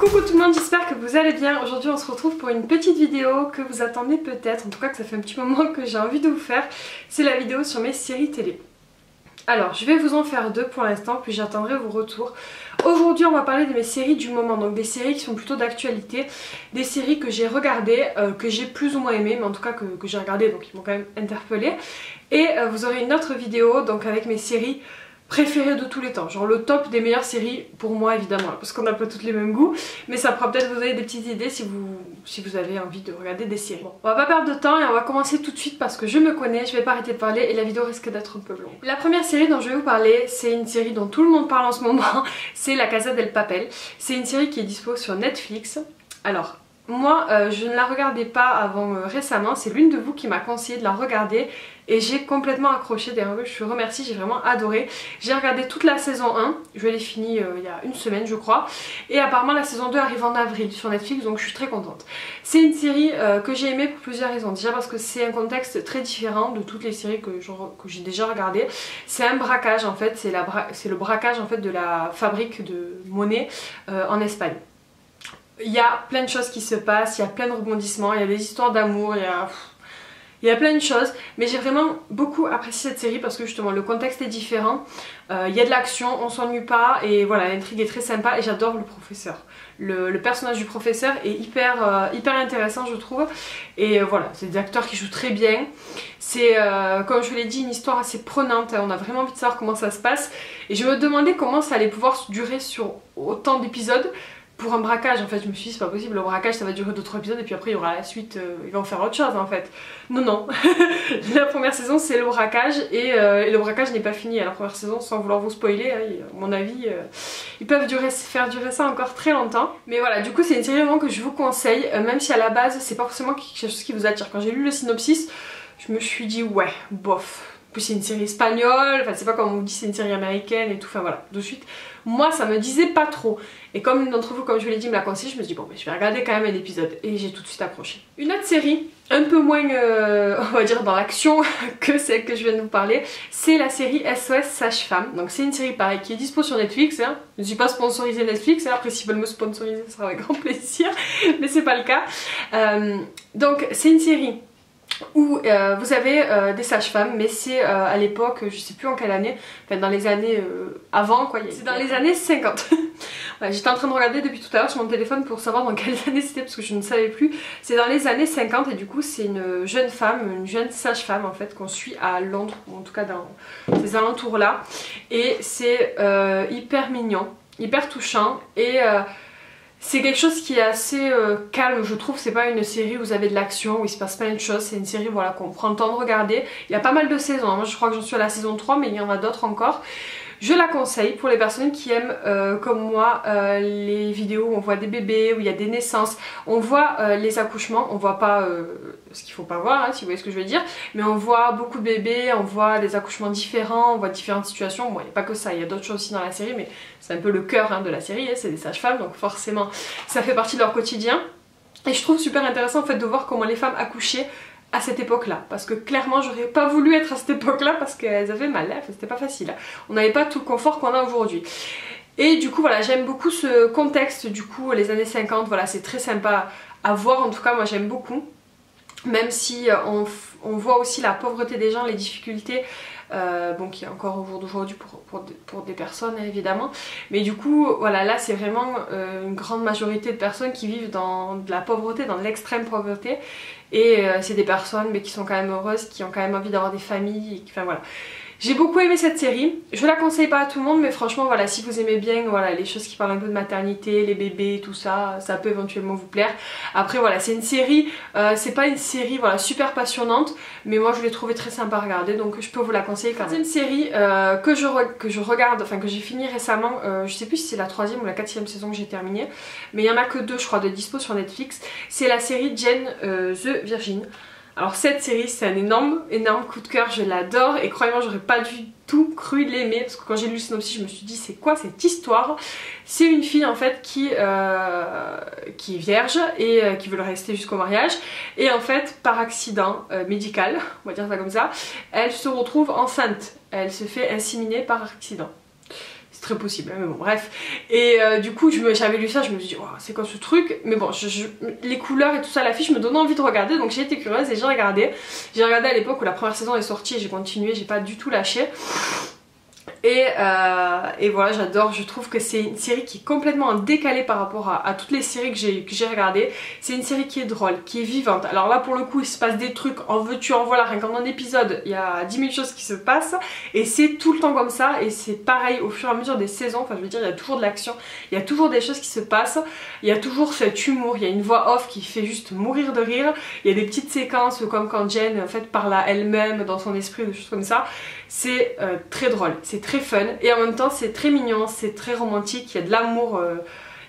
Coucou tout le monde, j'espère que vous allez bien. Aujourd'hui on se retrouve pour une petite vidéo que vous attendez peut-être, en tout cas que ça fait un petit moment que j'ai envie de vous faire. C'est la vidéo sur mes séries télé. Alors je vais vous en faire deux pour l'instant, puis j'attendrai vos retours. Aujourd'hui on va parler de mes séries du moment, donc des séries qui sont plutôt d'actualité, des séries que j'ai regardées, que j'ai plus ou moins aimées, mais en tout cas que j'ai regardées, donc ils m'ont quand même interpellée. Et vous aurez une autre vidéo donc avec mes séries préférées de tous les temps, genre le top des meilleures séries pour moi évidemment, parce qu'on n'a pas toutes les mêmes goûts, mais ça pourra peut-être vous donner des petites idées si vous avez envie de regarder des séries. Bon, on va pas perdre de temps et on va commencer tout de suite parce que je me connais, je vais pas arrêter de parler et la vidéo risque d'être un peu longue. La première série dont je vais vous parler, c'est une série dont tout le monde parle en ce moment, c'est La Casa del Papel. C'est une série qui est dispo sur Netflix. Alors moi je ne la regardais pas avant récemment, c'est l'une de vous qui m'a conseillé de la regarder et j'ai complètement accroché, d'ailleurs je vous remercie, j'ai vraiment adoré. J'ai regardé toute la saison 1, je l'ai finie il y a une semaine je crois, et apparemment la saison 2 arrive en avril sur Netflix, donc je suis très contente. C'est une série que j'ai aimée pour plusieurs raisons. Déjà parce que c'est un contexte très différent de toutes les séries que j'ai déjà regardées. C'est un braquage en fait, c'est le braquage en fait de la fabrique de monnaie en Espagne. Il y a plein de choses qui se passent, il y a plein de rebondissements, il y a des histoires d'amour, il y a plein de choses, mais j'ai vraiment beaucoup apprécié cette série parce que justement le contexte est différent, il y a de l'action, on s'ennuie pas et voilà, l'intrigue est très sympa et j'adore le professeur. Le personnage du professeur est hyper intéressant je trouve, et voilà, c'est des acteurs qui jouent très bien. C'est comme je vous l'ai dit, une histoire assez prenante, on a vraiment envie de savoir comment ça se passe et je me demandais comment ça allait pouvoir durer sur autant d'épisodes. Pour un braquage en fait, je me suis dit c'est pas possible, le braquage ça va durer 2-3 épisodes et puis après il y aura la suite, ils vont faire autre chose en fait. Non, la première saison c'est le braquage et le braquage n'est pas fini à la première saison sans vouloir vous spoiler, hein, à mon avis ils peuvent faire durer ça encore très longtemps. Mais voilà, du coup c'est une série vraiment que je vous conseille, même si à la base c'est pas forcément quelque chose qui vous attire. Quand j'ai lu le synopsis, je me suis dit ouais, bof. Puis c'est une série espagnole, enfin c'est pas comme on vous dit c'est une série américaine et tout, enfin voilà, de suite moi ça me disait pas trop. Et comme une d'entre vous, comme je vous l'ai dit, me l'a conseillé, je me suis dit bon mais je vais regarder quand même un épisode et j'ai tout de suite accroché. Une autre série, un peu moins on va dire dans l'action que celle que je viens de vous parler, c'est la série SOS Sage-Femme. Donc c'est une série pareil qui est dispo sur Netflix, hein. Je ne suis pas sponsorisée Netflix, hein. Après s'ils veulent me sponsoriser ça sera avec grand plaisir, mais c'est pas le cas. Donc c'est une série où vous avez des sages-femmes, mais c'est à l'époque, je sais plus en quelle année, enfin dans les années avant quoi, c'est dans les années 50. Voilà, j'étais en train de regarder depuis tout à l'heure sur mon téléphone pour savoir dans quelles années c'était parce que je ne savais plus. C'est dans les années 50 et du coup c'est une jeune femme, une jeune sage-femme en fait qu'on suit à Londres, ou en tout cas dans ces alentours là. Et c'est hyper mignon, hyper touchant et c'est quelque chose qui est assez calme je trouve, c'est pas une série où vous avez de l'action, où il se passe plein de choses, c'est une série voilà, qu'on prend le temps de regarder. Il y a pas mal de saisons, moi je crois que j'en suis à la saison 3 mais il y en a d'autres encore. Je la conseille pour les personnes qui aiment comme moi les vidéos où on voit des bébés, où il y a des naissances, on voit les accouchements, on voit pas ce qu'il faut pas voir hein, si vous voyez ce que je veux dire, mais on voit beaucoup de bébés, on voit des accouchements différents, on voit différentes situations. Bon il n'y a pas que ça, il y a d'autres choses aussi dans la série mais c'est un peu le cœur hein, de la série, hein, c'est des sages-femmes donc forcément ça fait partie de leur quotidien. Et je trouve super intéressant en fait de voir comment les femmes accouchaient à cette époque là, parce que clairement j'aurais pas voulu être à cette époque là parce qu'elles avaient mal, hein, c'était pas facile, hein. On n'avait pas tout le confort qu'on a aujourd'hui. Et du coup voilà, j'aime beaucoup ce contexte, du coup les années 50, voilà c'est très sympa à voir, en tout cas moi j'aime beaucoup. Même si on voit aussi la pauvreté des gens, les difficultés bon, qui est encore au jour d'aujourd'hui pour des personnes hein, évidemment, mais du coup voilà là c'est vraiment une grande majorité de personnes qui vivent dans de la pauvreté, dans de l'extrême pauvreté, et c'est des personnes mais qui sont quand même heureuses, qui ont quand même envie d'avoir des familles, enfin voilà. J'ai beaucoup aimé cette série, je la conseille pas à tout le monde mais franchement voilà, si vous aimez bien voilà, les choses qui parlent un peu de maternité, les bébés, tout ça, ça peut éventuellement vous plaire. Après voilà, c'est une série, c'est pas une série voilà, super passionnante, mais moi je l'ai trouvée très sympa à regarder donc je peux vous la conseiller quand même. C'est une série que je regarde, enfin que j'ai fini récemment, je sais plus si c'est la 3e ou la 4e saison que j'ai terminée, mais il y en a que 2 je crois de dispo sur Netflix, c'est la série Jane the Virgin. Alors cette série c'est un énorme coup de cœur, je l'adore et croyez-moi j'aurais pas du tout cru l'aimer parce que quand j'ai lu le synopsis je me suis dit c'est quoi cette histoire. C'est une fille en fait qui est vierge et qui veut le rester jusqu'au mariage et en fait par accident médical, on va dire ça comme ça, elle se retrouve enceinte, elle se fait inséminer par accident. très possible, hein, mais bon bref. Et du coup j'avais lu ça, je me suis dit oh, c'est quoi ce truc, mais bon les couleurs et tout ça, l'affiche me donnait envie de regarder, donc j'ai été curieuse et j'ai regardé. J'ai regardé à l'époque où la première saison est sortie et j'ai continué, j'ai pas du tout lâché. Et voilà, j'adore, je trouve que c'est une série qui est complètement décalée par rapport à toutes les séries que j'ai regardées. C'est une série qui est drôle, qui est vivante. Alors là pour le coup il se passe des trucs, en veux-tu en voilà, rien qu'en un épisode il y a 10 000 choses qui se passent. Et c'est tout le temps comme ça, et c'est pareil au fur et à mesure des saisons, enfin je veux dire il y a toujours de l'action, il y a toujours des choses qui se passent, il y a toujours cet humour, il y a une voix off qui fait juste mourir de rire, il y a des petites séquences comme quand Jen en fait parle à elle-même dans son esprit, des choses comme ça. C'est très drôle, c'est très fun et en même temps c'est très mignon, c'est très romantique, il y a de l'amour,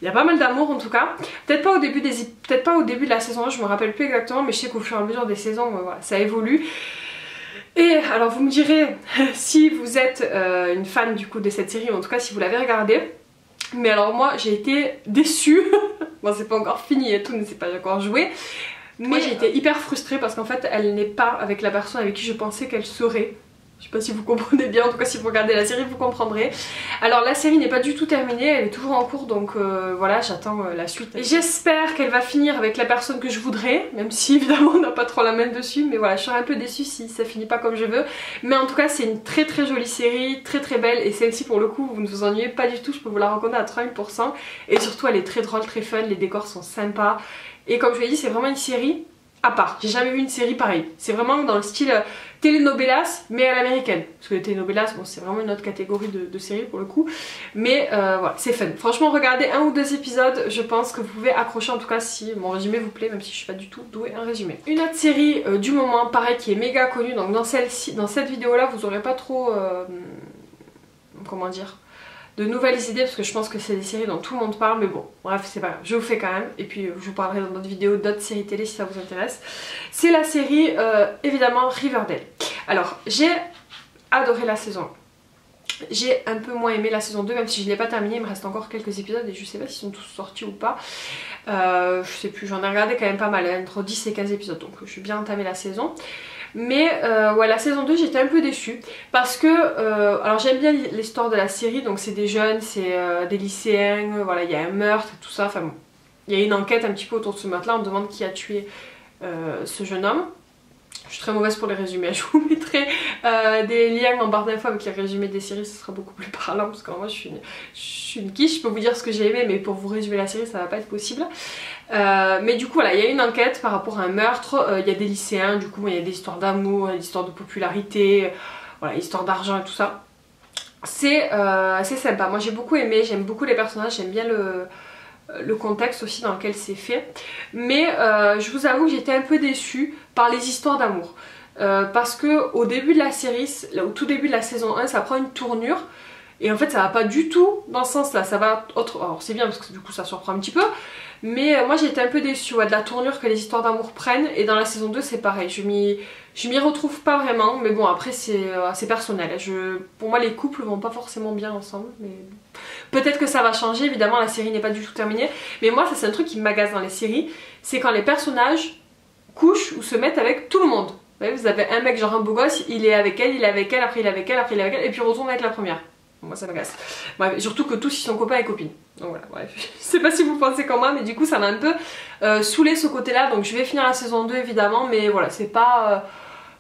il y a pas mal d'amour en tout cas. Peut-être pas au début de la saison 1, je me rappelle plus exactement, mais je sais qu'au fur et à mesure des saisons voilà, ça évolue. Et alors vous me direz si vous êtes une fan du coup de cette série, ou en tout cas si vous l'avez regardée. Mais alors moi j'ai été déçue, bon c'est pas encore fini et tout, ne s'est pas encore joué. Mais j'ai été hyper frustrée parce qu'en fait elle n'est pas avec la personne avec qui je pensais qu'elle serait. Je sais pas si vous comprenez bien, en tout cas si vous regardez la série vous comprendrez. Alors la série n'est pas du tout terminée, elle est toujours en cours, donc voilà, j'attends la suite. J'espère qu'elle va finir avec la personne que je voudrais, même si évidemment on n'a pas trop la main dessus, mais voilà, je serais un peu déçue si ça finit pas comme je veux. Mais en tout cas c'est une très très jolie série, très très belle, et celle-ci pour le coup vous ne vous ennuyez pas du tout, je peux vous la recommander à 3000%. Et surtout elle est très drôle, très fun, les décors sont sympas, et comme je vous l'ai dit c'est vraiment une série à part. J'ai jamais vu une série pareille. C'est vraiment dans le style telenovelas mais à l'américaine. Parce que les telenovelas, bon c'est vraiment une autre catégorie de série pour le coup. Mais voilà, c'est fun. Franchement regardez 1 ou 2 épisodes, je pense que vous pouvez accrocher, en tout cas si mon résumé vous plaît, même si je suis pas du tout douée en résumé. Une autre série du moment, pareil, qui est méga connue, donc dans cette vidéo là vous aurez pas trop... comment dire, de nouvelles idées parce que je pense que c'est des séries dont tout le monde parle, mais bon bref c'est pas grave, je vous fais quand même, et puis je vous parlerai dans d'autres vidéos d'autres séries télé si ça vous intéresse. C'est la série évidemment Riverdale. Alors j'ai adoré la saison 1, j'ai un peu moins aimé la saison 2, même si je ne l'ai pas terminée, il me reste encore quelques épisodes et je sais pas s'ils sont tous sortis ou pas, je sais plus, j'en ai regardé quand même pas mal, entre 10 et 15 épisodes, donc je suis bien entamé la saison. Mais ouais, la saison 2 j'étais un peu déçue parce que alors j'aime bien l'histoire de la série, donc c'est des jeunes, c'est des lycéens, voilà, il y a un meurtre et tout ça, enfin bon, il y a une enquête un petit peu autour de ce meurtre là, on demande qui a tué ce jeune homme. Je suis très mauvaise pour les résumés, je vous mettrai des liens en barre d'infos avec les résumés des séries, ce sera beaucoup plus parlant parce que moi je suis une quiche, je peux vous dire ce que j'ai aimé mais pour vous résumer la série ça va pas être possible. Mais du coup voilà, il y a une enquête par rapport à un meurtre, il y a des lycéens, du coup il y a des histoires d'amour, des histoires de popularité, voilà, histoires d'argent et tout ça. C'est sympa, moi j'ai beaucoup aimé, j'aime beaucoup les personnages, j'aime bien le contexte aussi dans lequel c'est fait, mais je vous avoue que j'étais un peu déçue par les histoires d'amour, parce que au début de la série, au tout début de la saison 1 ça prend une tournure et en fait ça va pas du tout dans ce sens là, ça va autre... alors c'est bien parce que du coup ça surprend un petit peu, mais moi j'ai été un peu déçue de la tournure que les histoires d'amour prennent, et dans la saison 2 c'est pareil, je m'y retrouve pas vraiment, mais bon après c'est personnel, pour moi les couples vont pas forcément bien ensemble, mais peut-être que ça va changer, évidemment la série n'est pas du tout terminée, mais moi ça c'est un truc qui m'agace dans les séries, c'est quand les personnages couchent ou se mettent avec tout le monde. Vous voyez, vous avez un mec genre un beau gosse, il est avec elle, après il est avec elle, après il est avec elle, et puis il retourne avec la première. Moi ça m'agace. Bref, surtout que tous ils sont copains et copines. Donc voilà, bref. Je sais pas si vous pensez comme moi, mais du coup ça m'a un peu saoulé ce côté là. Donc je vais finir la saison 2 évidemment, mais voilà, c'est pas...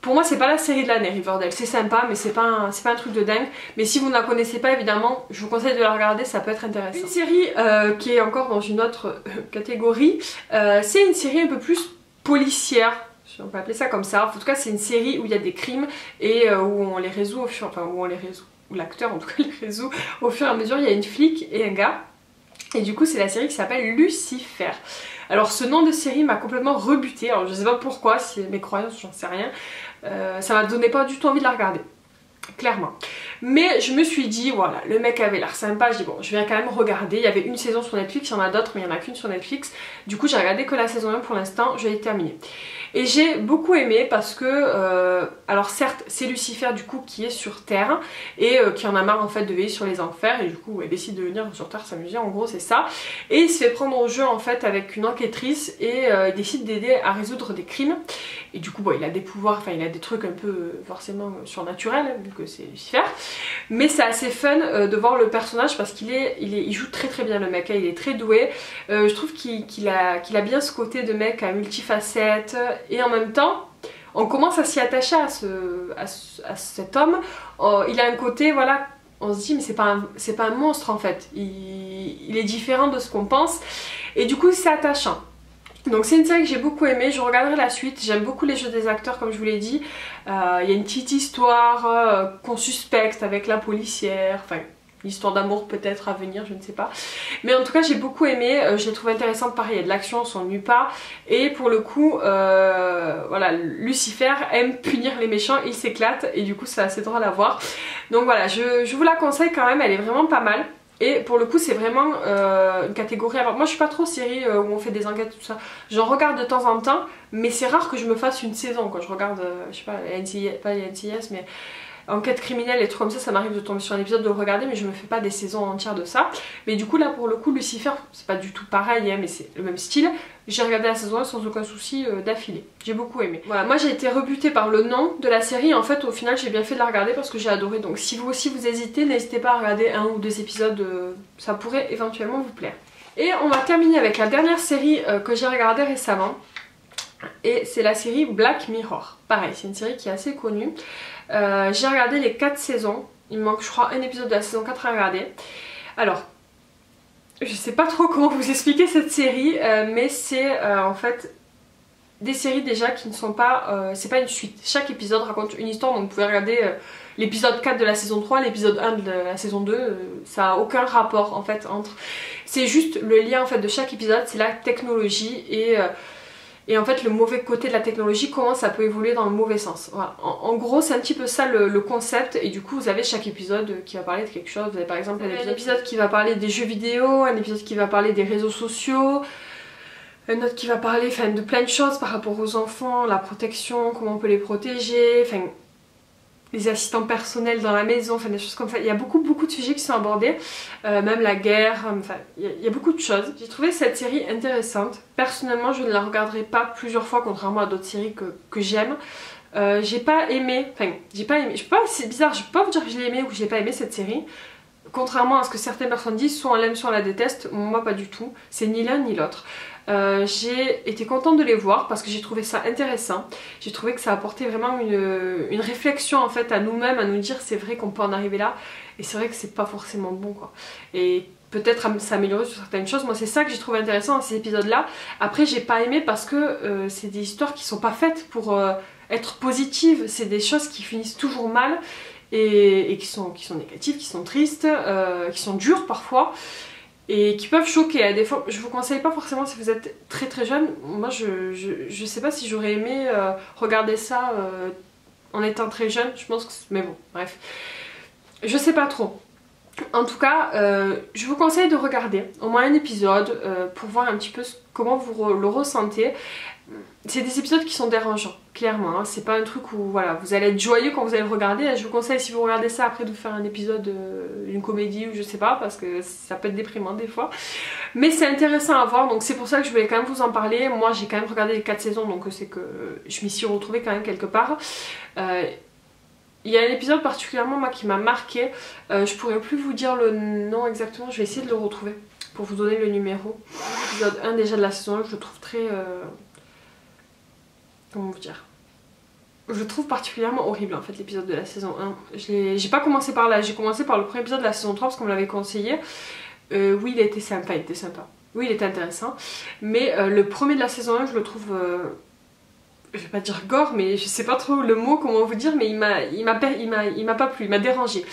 pour moi c'est pas la série de l'année Riverdale, c'est sympa mais c'est pas un truc de dingue. Mais si vous ne la connaissez pas évidemment, je vous conseille de la regarder, ça peut être intéressant. Une série qui est encore dans une autre catégorie, c'est une série un peu plus policière. On peut appeler ça comme ça. En tout cas c'est une série où il y a des crimes et où on les résout au fur... Enfin où on les résout, ou l'acteur en tout cas les résout au fur et à mesure. Il y a une flic et un gars. Et du coup c'est la série qui s'appelle Lucifer. Alors ce nom de série m'a complètement rebutée. Alors je sais pas pourquoi, si mes croyances, j'en sais rien. Ça m'a donné pas du tout envie de la regarder. Clairement. Mais je me suis dit, voilà, le mec avait l'air sympa, je dis bon, je vais quand même regarder. Il y avait une saison sur Netflix, il y en a d'autres, mais il y en a qu'une sur Netflix. Du coup j'ai regardé que la saison 1 pour l'instant, je l'ai terminée. Et j'ai beaucoup aimé parce que, alors certes c'est Lucifer du coup qui est sur Terre et qui en a marre en fait de veiller sur les enfers et du coup elle décide de venir sur Terre s'amuser, en gros c'est ça. Et il se fait prendre au jeu en fait avec une enquêtrice et il décide d'aider à résoudre des crimes. Et du coup bon, il a des pouvoirs, enfin il a des trucs un peu forcément surnaturels vu que c'est Lucifer. Mais c'est assez fun de voir le personnage parce qu'il joue très très bien le mec, hein, il est très doué. Je trouve qu'il a bien ce côté de mec à multifacettes et en même temps on commence à s'y attacher à cet homme. Il a un côté, voilà, on se dit mais c'est pas un monstre en fait, il est différent de ce qu'on pense et du coup c'est attachant. Donc c'est une série que j'ai beaucoup aimée, je regarderai la suite, j'aime beaucoup les jeux des acteurs comme je vous l'ai dit. Il y a une petite histoire qu'on suspecte avec la policière, enfin une histoire d'amour peut-être à venir, je ne sais pas. Mais en tout cas j'ai beaucoup aimé, je l'ai trouvé intéressante, pareil il y a de l'action, on s'ennuie pas. Et pour le coup, voilà, Lucifer aime punir les méchants, il s'éclate et du coup c'est assez drôle à voir. Donc voilà, je vous la conseille quand même, elle est vraiment pas mal. Et pour le coup c'est vraiment une catégorie. Alors moi je suis pas trop série où on fait des enquêtes tout ça. J'en regarde de temps en temps, mais c'est rare que je me fasse une saison quand je regarde, je sais pas, pas les NCIS mais enquête criminelle et trucs comme ça m'arrive de tomber sur un épisode de le regarder, mais je me fais pas des saisons entières de ça. Mais du coup là pour le coup Lucifer c'est pas du tout pareil hein, mais c'est le même style. J'ai regardé la saison 1 sans aucun souci d'affilée, j'ai beaucoup aimé. Voilà, moi j'ai été rebutée par le nom de la série, en fait au final j'ai bien fait de la regarder parce que j'ai adoré. Donc si vous aussi vous hésitez, n'hésitez pas à regarder un ou deux épisodes, ça pourrait éventuellement vous plaire. Et on va terminer avec la dernière série que j'ai regardée récemment. Et c'est la série Black Mirror. Pareil, c'est une série qui est assez connue. J'ai regardé les 4 saisons. Il me manque je crois un épisode de la saison 4 à regarder. Alors, je sais pas trop comment vous expliquer cette série, mais c'est en fait des séries déjà qui ne sont pas... c'est pas une suite. Chaque épisode raconte une histoire, donc vous pouvez regarder l'épisode 4 de la saison 3, l'épisode 1 de la saison 2. Ça n'a aucun rapport en fait entre... C'est juste le lien en fait de chaque épisode, c'est la technologie et en fait le mauvais côté de la technologie, comment ça peut évoluer dans le mauvais sens. Voilà. En gros c'est un petit peu ça le concept et du coup vous avez chaque épisode qui va parler de quelque chose. Vous avez par exemple un épisode qui va parler des jeux vidéo, un épisode qui va parler des réseaux sociaux, un autre qui va parler de plein de choses par rapport aux enfants, la protection, comment on peut les protéger, enfin les assistants personnels dans la maison, enfin des choses comme ça. Il y a beaucoup de sujets qui sont abordés, même la guerre, enfin il y a beaucoup de choses. J'ai trouvé cette série intéressante. Personnellement je ne la regarderai pas plusieurs fois contrairement à d'autres séries que j'aime. J'ai pas aimé, c'est bizarre, je peux pas vous dire que je l'ai aimé ou que j'ai pas aimé cette série. Contrairement à ce que certaines personnes disent, soit on l'aime soit on la déteste, moi pas du tout, c'est ni l'un ni l'autre. J'ai été contente de les voir parce que j'ai trouvé ça intéressant. J'ai trouvé que ça apportait vraiment une réflexion en fait à nous-mêmes, à nous dire c'est vrai qu'on peut en arriver là et c'est vrai que c'est pas forcément bon quoi. Et peut-être s'améliorer sur certaines choses. Moi c'est ça que j'ai trouvé intéressant dans ces épisodes là. Après j'ai pas aimé parce que c'est des histoires qui sont pas faites pour être positives. C'est des choses qui finissent toujours mal et qui sont négatives, qui sont tristes, qui sont dures parfois. Et qui peuvent choquer. Des fois, je vous conseille pas forcément si vous êtes très jeune. Moi, je sais pas si j'aurais aimé regarder ça en étant très jeune. Je pense que... Mais bon, bref. Je sais pas trop. En tout cas, je vous conseille de regarder au moins un épisode pour voir un petit peu comment vous le ressentez. C'est des épisodes qui sont dérangeants, clairement. Hein. C'est pas un truc où voilà, vous allez être joyeux quand vous allez le regarder. Je vous conseille, si vous regardez ça, après de vous faire un épisode, une comédie ou je sais pas, parce que ça peut être déprimant des fois. Mais c'est intéressant à voir, donc c'est pour ça que je voulais quand même vous en parler. Moi, j'ai quand même regardé les 4 saisons, donc c'est que je m'y suis retrouvée quand même quelque part. Il y a un épisode particulièrement moi qui m'a marqué. Je pourrais plus vous dire le nom exactement, je vais essayer de le retrouver pour vous donner le numéro. L'épisode 1 déjà de la saison 1, je le trouve très... comment vous dire, je le trouve particulièrement horrible en fait l'épisode de la saison 1. J'ai pas commencé par là, j'ai commencé par le premier épisode de la saison 3 parce qu'on me l'avait conseillé. Oui il était sympa, oui il était intéressant. Mais le premier de la saison 1 je le trouve... je vais pas dire gore mais je sais pas trop le mot, comment vous dire, mais il m'a pas plu, il m'a dérangé.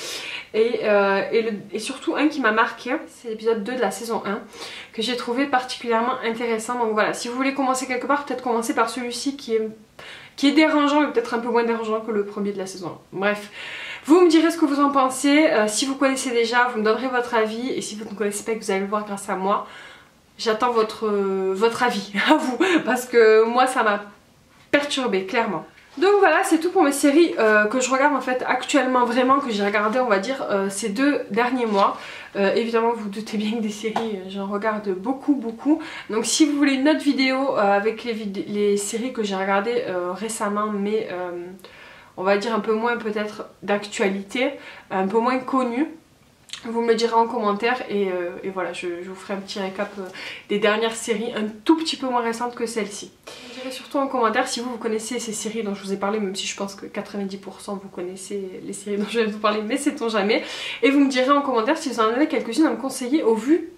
Et surtout un qui m'a marqué, c'est l'épisode 2 de la saison 1 que j'ai trouvé particulièrement intéressant. Donc voilà, si vous voulez commencer quelque part, peut-être commencer par celui-ci qui est dérangeant mais peut-être un peu moins dérangeant que le premier de la saison 1. Bref, vous me direz ce que vous en pensez. Si vous connaissez déjà, vous me donnerez votre avis, et si vous ne connaissez pas et que vous allez le voir grâce à moi, j'attends votre avis à vous, parce que moi ça m'a perturbée, clairement. Donc voilà, c'est tout pour mes séries que je regarde en fait actuellement, vraiment, que j'ai regardé on va dire ces 2 derniers mois. Évidemment vous vous doutez bien que des séries j'en regarde beaucoup. Donc si vous voulez une autre vidéo avec les séries que j'ai regardées récemment, mais on va dire un peu moins peut-être d'actualité, un peu moins connues, vous me le direz en commentaire et voilà, je vous ferai un petit récap des dernières séries un tout petit peu moins récentes que celle-ci. Vous me direz surtout en commentaire si vous connaissez ces séries dont je vous ai parlé, même si je pense que 90% vous connaissez les séries dont je vais vous parler, mais sait-on jamais. Et vous me direz en commentaire si vous en avez quelques-unes à me conseiller au vu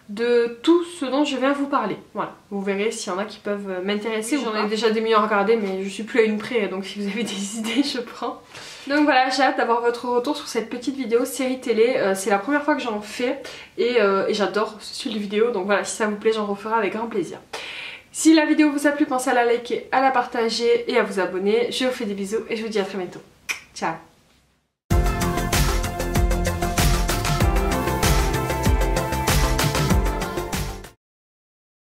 de tout ce dont je viens vous parler. Voilà, vous verrez s'il y en a qui peuvent m'intéresser. J'en ai déjà des millions à regarder, mais je suis plus à une près, donc si vous avez des idées, je prends. Donc voilà, j'ai hâte d'avoir votre retour sur cette petite vidéo série télé. C'est la première fois que j'en fais et j'adore ce style de vidéo, donc voilà, si ça vous plaît, j'en referai avec grand plaisir. Si la vidéo vous a plu, pensez à la liker, à la partager et à vous abonner. Je vous fais des bisous et je vous dis à très bientôt. Ciao!